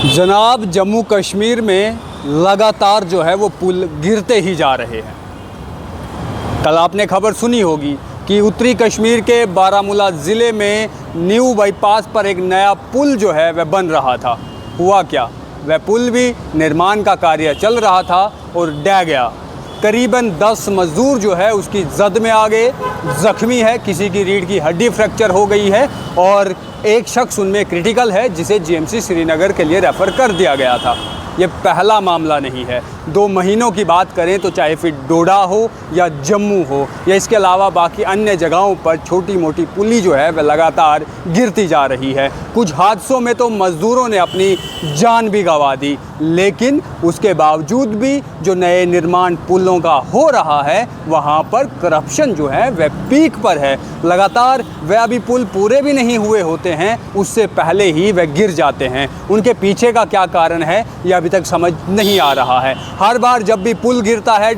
जनाब, जम्मू कश्मीर में लगातार जो है वो पुल गिरते ही जा रहे हैं। कल आपने खबर सुनी होगी कि उत्तरी कश्मीर के बारामूला ज़िले में न्यू बाईपास पर एक नया पुल जो है वह बन रहा था। हुआ क्या, वह पुल भी निर्माण का कार्य चल रहा था और ढह गया। करीबन 10 मज़दूर जो है उसकी जद में आ गए, ज़ख्मी है, किसी की रीढ़ की हड्डी फ्रैक्चर हो गई है और एक शख्स उनमें क्रिटिकल है जिसे जीएमसी श्रीनगर के लिए रेफ़र कर दिया गया था। ये पहला मामला नहीं है। 2 महीनों की बात करें तो चाहे फिर डोडा हो या जम्मू हो या इसके अलावा बाकी अन्य जगहों पर छोटी मोटी पुली जो है वह लगातार गिरती जा रही है। कुछ हादसों में तो मज़दूरों ने अपनी जान भी गंवा दी, लेकिन उसके बावजूद भी जो नए निर्माण पुलों का हो रहा है वहाँ पर करप्शन जो है वह पीक पर है। लगातार वह अभी पुल पूरे भी नहीं हुए होते हैं, उससे पहले ही वह गिर जाते हैं। उनके पीछे का क्या कारण है यह अभी तक समझ नहीं आ रहा है। हर बार जब भी पुल गिरता है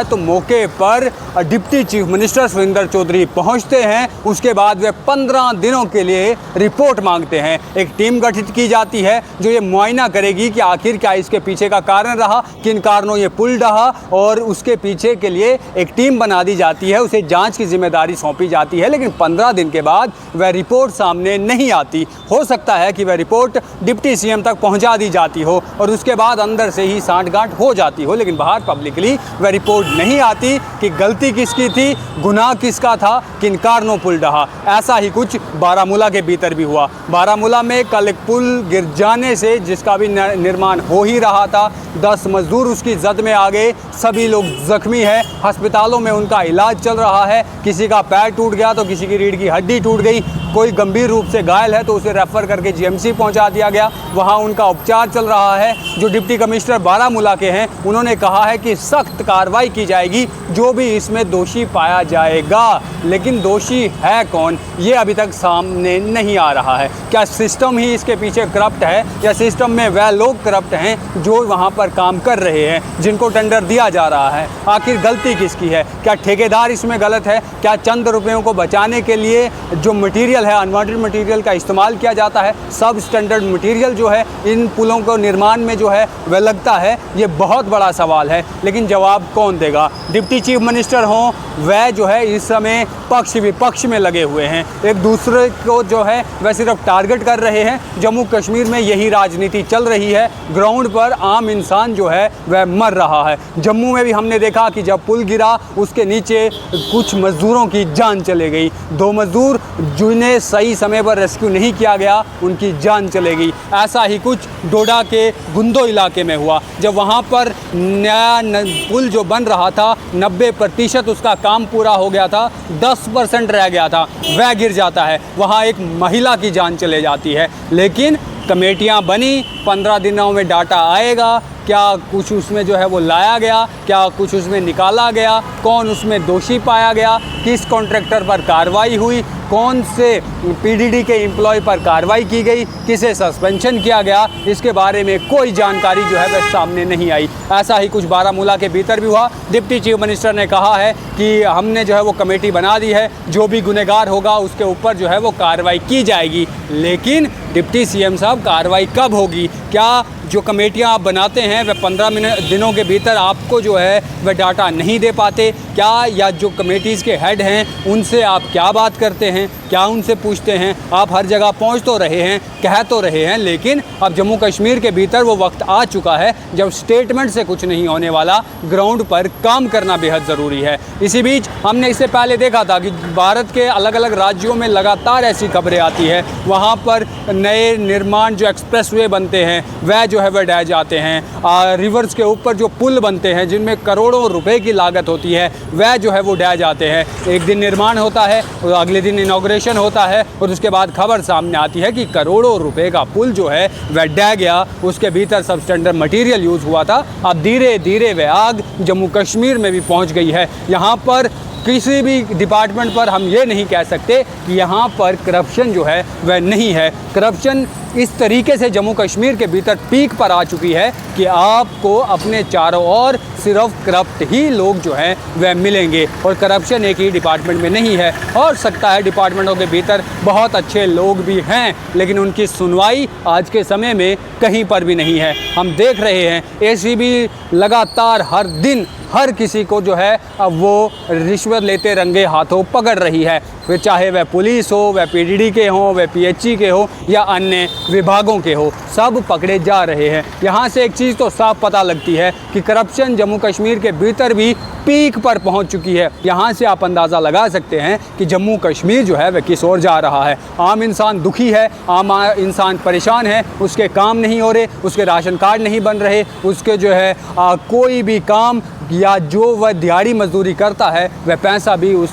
तो मौके पर deputy chief minister Surendra Chaudhary पहुंचते हैं। उसके बाद वे 15 दिनों के लिए रिपोर्ट मांगते हैं। एक टीम गठित की जाती है जो ये मुआयना करेगी कि आखिर क्या इसके पीछे का कारण रहा, किन कारणों ये पुल ढहा, और उसके पीछे के लिए एक टीम बना दी जाती है, उसे जांच की जिम्मेदारी सौंपी जाती है। लेकिन 15 दिन के बाद वह रिपोर्ट सामने नहीं आती। हो सकता है कि वह रिपोर्ट डिप्टी सीएम तक पहुँचा दी जाती हो और उसके बाद अंदर से ही सांठगांठ हो जाती हो, लेकिन बाहर पब्लिकली वह रिपोर्ट नहीं आती कि गलती किसकी थी, गुनाह किसका था, किन कारणों पुल ढहा। ऐसा ही कुछ बारामूला के भीतर भी हुआ। बारामूला में कल एक पुल गिर जाने से, जिसका भी निर्माण हो ही रहा था, 10 मजदूर उसकी जद में आ गए। सभी लोग जख्मी हैं, अस्पतालों में उनका इलाज चल रहा है। किसी का पैर टूट गया तो किसी की रीढ़ की हड्डी टूट गई, कोई गंभीर रूप से घायल है तो उसे रेफ़र करके जीएमसी पहुंचा दिया गया, वहां उनका उपचार चल रहा है। जो डिप्टी कमिश्नर बारामूला के हैं उन्होंने कहा है कि सख्त कार्रवाई की जाएगी जो भी इसमें दोषी पाया जाएगा। लेकिन दोषी है कौन, ये अभी तक सामने नहीं आ रहा है। क्या सिस्टम ही इसके पीछे करप्ट है या सिस्टम में वह लोग करप्ट हैं जो वहाँ पर काम कर रहे हैं, जिनको टेंडर दिया जा रहा है? आखिर गलती किसकी है? क्या ठेकेदार इसमें गलत है? क्या चंद रुपयों को बचाने के लिए जो मटीरियल है, अनवांटेड मटीरियल का इस्तेमाल किया जाता है, सब स्टैंडर्ड मटीरियल जो है इन पुलों को निर्माण में जो है वह लगता है? ये बहुत बड़ा सवाल है, लेकिन जवाब कौन देगा? डिप्टी चीफ मिनिस्टर हों, वह जो है इस समय पक्ष विपक्ष में लगे हुए हैं, एक दूसरे को जो है वह सिर्फ टारगेट कर रहे हैं। जम्मू कश्मीर में यही राजनीति चल रही है। ग्राउंड पर आम इंसान जो है वह मर रहा है। जम्मू में भी हमने देखा कि जब पुल गिरा उसके नीचे कुछ मजदूरों की जान चले गई। 2 मजदूर जिन्हें सही समय पर रेस्क्यू नहीं किया गया, उनकी जान चले गई। ऐसा ही कुछ डोडा के गुंदो इलाके में हुआ। जब वहाँ पर नया पुल जो बन रहा था, 90% उसका काम पूरा हो गया था, 10% रह गया था, वह गिर जाता है। वहाँ एक महिला की जान चले जाती है। लेकिन कमेटियाँ बनी, 15 दिनों में डाटा आएगा, क्या कुछ उसमें जो है वो लाया गया, क्या कुछ उसमें निकाला गया, कौन उसमें दोषी पाया गया, किस कॉन्ट्रैक्टर पर कार्रवाई हुई, कौन से पीडीडी के एम्प्लॉय पर कार्रवाई की गई, किसे सस्पेंशन किया गया, इसके बारे में कोई जानकारी जो है वह सामने नहीं आई। ऐसा ही कुछ बारामूला के भीतर भी हुआ। डिप्टी चीफ मिनिस्टर ने कहा है कि हमने जो है वो कमेटी बना दी है, जो भी गुनहगार होगा उसके ऊपर जो है वो कार्रवाई की जाएगी। लेकिन डिप्टी सीएम साहब, कार्रवाई कब होगी? क्या जो कमेटियां आप बनाते हैं वह 15 दिनों के भीतर आपको जो है वह डाटा नहीं दे पाते क्या? या जो कमेटीज़ के हेड हैं उनसे आप क्या बात करते हैं, क्या उनसे पूछते हैं? आप हर जगह पहुंच तो रहे हैं, कह तो रहे हैं, लेकिन अब जम्मू कश्मीर के भीतर वो वक्त आ चुका है जब स्टेटमेंट से कुछ नहीं होने वाला, ग्राउंड पर काम करना बेहद ज़रूरी है। इसी बीच हमने इससे पहले देखा था कि भारत के अलग अलग राज्यों में लगातार ऐसी खबरें आती है, वहाँ पर नए निर्माण जो एक्सप्रेसवे बनते हैं वह जो है वह ढह जाते हैं। रिवर्स के ऊपर जो पुल बनते हैं जिनमें करोड़ों रुपए की लागत होती है वह जो है वो ढह जाते हैं। एक दिन निर्माण होता है और अगले दिन इनॉग्रेशन होता है और उसके बाद खबर सामने आती है कि करोड़ों रुपए का पुल जो है वह ढह गया, उसके भीतर सब स्टैंडर्ड मटेरियल यूज़ हुआ था। अब धीरे धीरे वह आग जम्मू कश्मीर में भी पहुंच गई है। यहाँ पर किसी भी डिपार्टमेंट पर हम ये नहीं कह सकते कि यहाँ पर करप्शन जो है वह नहीं है। करप्शन इस तरीके से जम्मू कश्मीर के भीतर पीक पर आ चुकी है कि आपको अपने चारों ओर सिर्फ करप्ट ही लोग जो हैं वह मिलेंगे, और करप्शन एक ही डिपार्टमेंट में नहीं है। हो सकता है डिपार्टमेंटों के भीतर बहुत अच्छे लोग भी हैं, लेकिन उनकी सुनवाई आज के समय में कहीं पर भी नहीं है। हम देख रहे हैं एसीबी लगातार हर दिन हर किसी को जो है अब वो रिश्वत लेते रंगे हाथों पकड़ रही है, फिर चाहे वह पुलिस हो, वह पीडीडी के हों, वह पीएचई के हो या अन्य विभागों के हो, सब पकड़े जा रहे हैं। यहाँ से एक चीज़ तो साफ पता लगती है कि करप्शन जम्मू कश्मीर के भीतर भी पीक पर पहुँच चुकी है। यहाँ से आप अंदाज़ा लगा सकते हैं कि जम्मू कश्मीर जो है वह किस ओर जा रहा है। आम इंसान दुखी है, आम इंसान परेशान है, उसके काम नहीं हो रहे, उसके राशन कार्ड नहीं बन रहे, उसके जो है कोई भी काम या जो वह दिहाड़ी मजदूरी करता है वह पैसा भी उस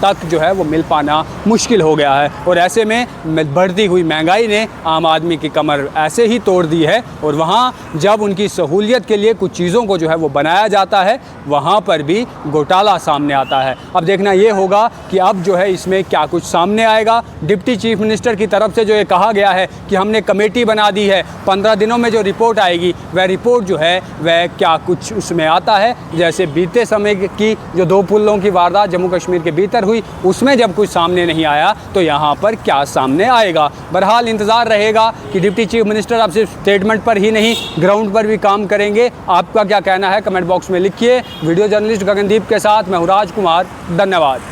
तक जो है वो मिल पाना मुश्किल हो गया है। और ऐसे में बढ़ती हुई महंगाई ने आम आदमी की कमर ऐसे ही तोड़ दी है, और वहाँ जब उनकी सहूलियत के लिए कुछ चीज़ों को जो है वो बनाया जाता है, वहाँ पर भी घोटाला सामने आता है। अब देखना ये होगा कि अब जो है इसमें क्या कुछ सामने आएगा। डिप्टी चीफ मिनिस्टर की तरफ से जो ये कहा गया है कि हमने कमेटी बना दी है, 15 दिनों में जो रिपोर्ट आएगी वह रिपोर्ट जो है वह क्या कुछ उसमें आता है। जैसे बीते समय की जो 2 पुलों की वारदात जम्मू कश्मीर के भीतर हुई, उसमें जब कुछ सामने नहीं आया तो यहाँ पर क्या सामने आएगा। बहरहाल इंतज़ार रहेगा कि डिप्टी चीफ मिनिस्टर अब सिर्फ स्टेटमेंट पर ही नहीं, ग्राउंड पर भी काम करेंगे। आपका क्या कहना है कमेंट बॉक्स में लिखिए। वीडियो जर्नलिस्ट गगनदीप के साथ मैं हूं राजकुमार, धन्यवाद।